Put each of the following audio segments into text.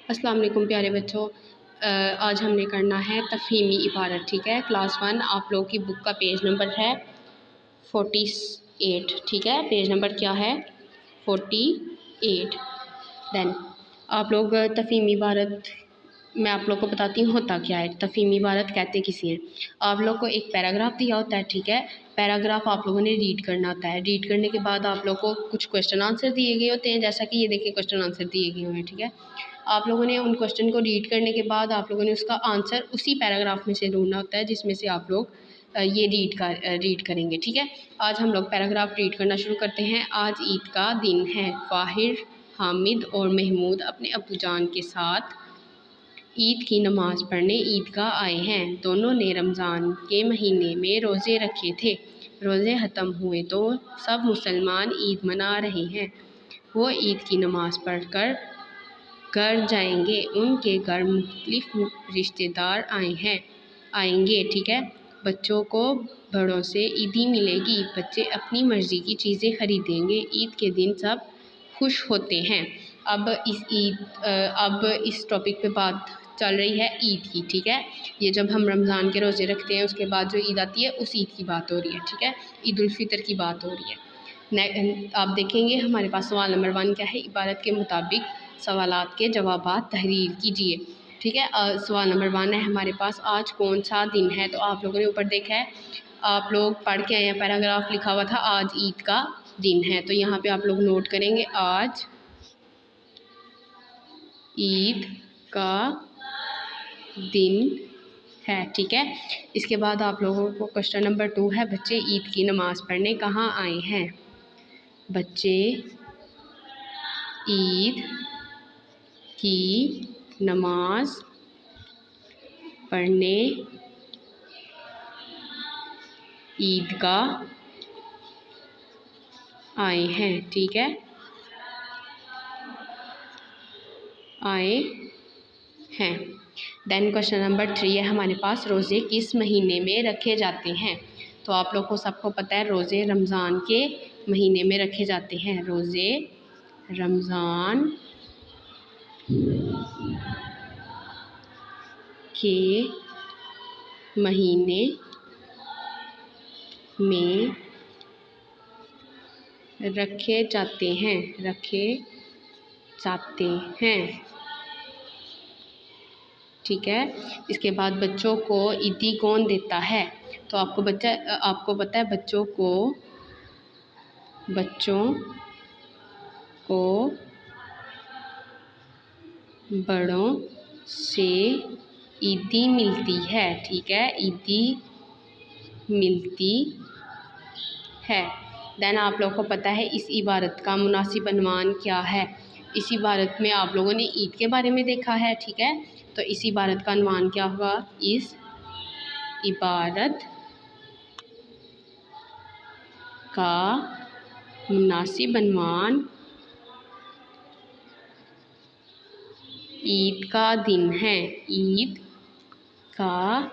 अस्सलाम वालेकुम प्यारे बच्चों। आज हमने करना है तफ़हीमी इबारत। ठीक है, क्लास 1 आप लोगों की बुक का पेज नंबर है 48। ठीक है, पेज नंबर क्या है 48। देन आप लोग तफ़हीमी इबारत मैं आप लोग को बताती हूँ होता क्या है। तफ़हीमी इबारत कहते किसी हैं। आप लोग को एक पैराग्राफ दिया होता है। ठीक है, पैराग्राफ आप लोगों ने रीड करना होता है। रीड करने के बाद आप लोग को कुछ क्वेश्चन आंसर दिए गए होते हैं, जैसा कि ये देखिए क्वेश्चन आंसर दिए गए हुए हैं। ठीक है, आप लोगों ने उन क्वेश्चन को रीड करने के बाद आप लोगों ने उसका आंसर उसी पैराग्राफ में से ढूंढना होता है जिसमें से आप लोग ये रीड करेंगे। ठीक है, आज हम लोग पैराग्राफ रीड करना शुरू करते हैं। आज ईद का दिन है। फ़ाहिर, हामिद और महमूद अपने अब्बू जान के साथ ईद की नमाज़ पढ़ने ईदगाह आए हैं। दोनों ने रमज़ान के महीने में रोज़े रखे थे। रोज़े ख़त्म हुए तो सब मुसलमान ईद मना रहे हैं। वो ईद की नमाज़ पढ़कर घर जाएंगे। उनके घर मुख्तलिफ रिश्तेदार आएंगे। ठीक है, बच्चों को बड़ों से ईदी मिलेगी। बच्चे अपनी मर्ज़ी की चीज़ें ख़रीदेंगे। ईद के दिन सब खुश होते हैं। अब इस टॉपिक पे बात चल रही है ईद की। ठीक है, ये जब हम रमज़ान के रोज़े रखते हैं उसके बाद जो ईद आती है उस ईद की बात हो रही है। ठीक है, ईद उल फितर की बात हो रही है। आप देखेंगे हमारे पास सवाल नंबर 1 क्या है। इबारत के मुताबिक सवालात के जवाबात तहरीर कीजिए। ठीक है, सवाल नंबर 1 है हमारे पास, आज कौन सा दिन है। तो आप लोगों ने ऊपर देखा है, आप लोग पढ़ के आए हैं, पैराग्राफ लिखा हुआ था आज ईद का दिन है। तो यहाँ पे आप लोग नोट करेंगे आज ईद का दिन है। ठीक है, इसके बाद आप लोगों को क्वेश्चन नंबर 2 है, बच्चे ईद की नमाज़ पढ़ने कहाँ आए हैं। बच्चे ईद की नमाज़ पढ़ने ईदगाह आए हैं। ठीक है, आए हैं। देन क्वेश्चन नंबर 3 है हमारे पास, रोज़े किस महीने में रखे जाते हैं। तो आप लोग को सबको पता है रोज़े रमज़ान के महीने में रखे जाते हैं। रोज़े रमज़ान के महीने में रखे जाते हैं। ठीक है, इसके बाद बच्चों को ईदी कौन देता है। तो आपको पता है बच्चों को बड़ों से ईदी मिलती है। ठीक है, ईदी मिलती है। देन आप लोगों को पता है इस इबारत का मुनासिब अन्वान क्या है। इस इबारत में आप लोगों ने ईद के बारे में देखा है। ठीक है, तो इस इबारत का अन्वान क्या होगा। इस इबारत का मुनासिब अन्वान ईद का दिन है। ईद का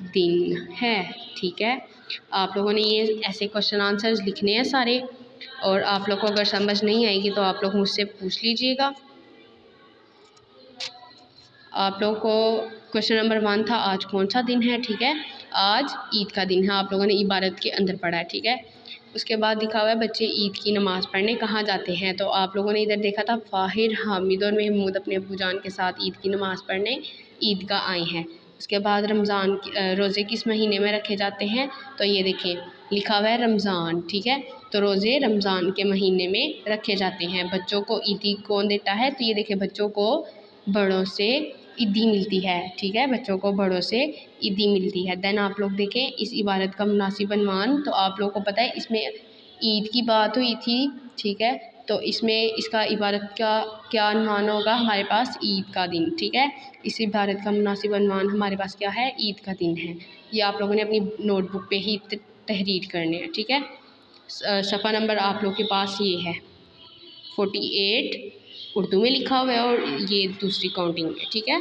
दिन है। ठीक है, आप लोगों ने ये ऐसे क्वेश्चन आंसर्स लिखने हैं सारे, और आप लोग को अगर समझ नहीं आएगी तो आप लोग मुझसे पूछ लीजिएगा। आप लोगों को क्वेश्चन नंबर 1 था आज कौन सा दिन है। ठीक है, आज ईद का दिन है, आप लोगों ने इबारत के अंदर पढ़ा है। ठीक है, उसके बाद लिखा हुआ है बच्चे ईद की नमाज़ पढ़ने कहाँ जाते हैं। तो आप लोगों ने इधर देखा था फ़ाहिर, हामिद और महमूद अपने अब्बू जान के साथ ईद की नमाज़ पढ़ने ईदगाह आए हैं। उसके बाद रमज़ान रोज़े किस महीने में रखे जाते हैं। तो ये देखें लिखा हुआ है रमज़ान। ठीक है, तो रोज़े रमज़ान के महीने में रखे जाते हैं। बच्चों को ईदी कौन देता है। तो ये देखें बच्चों को बड़ों से ईदी मिलती है। ठीक है, बच्चों को बड़ों से ईदी मिलती है। देन आप लोग देखें इस इबारत का मुनासिब अन्वान। तो आप लोगों को पता है इसमें ईद की बात हुई थी। ठीक है, तो इसमें इसका इबारत का क्या अन्वान होगा हमारे पास सईद का दिन। ठीक है, इस इबारत का मुनासिब अन्वान हमारे पास क्या है, ईद का दिन है। ये आप लोगों ने अपनी नोटबुक पे ही तहरीर करने हैं। ठीक है, सफ़ा नंबर आप लोग के पास ये है 48 उर्दू में लिखा हुआ है और ये दूसरी काउंटिंग में। ठीक है।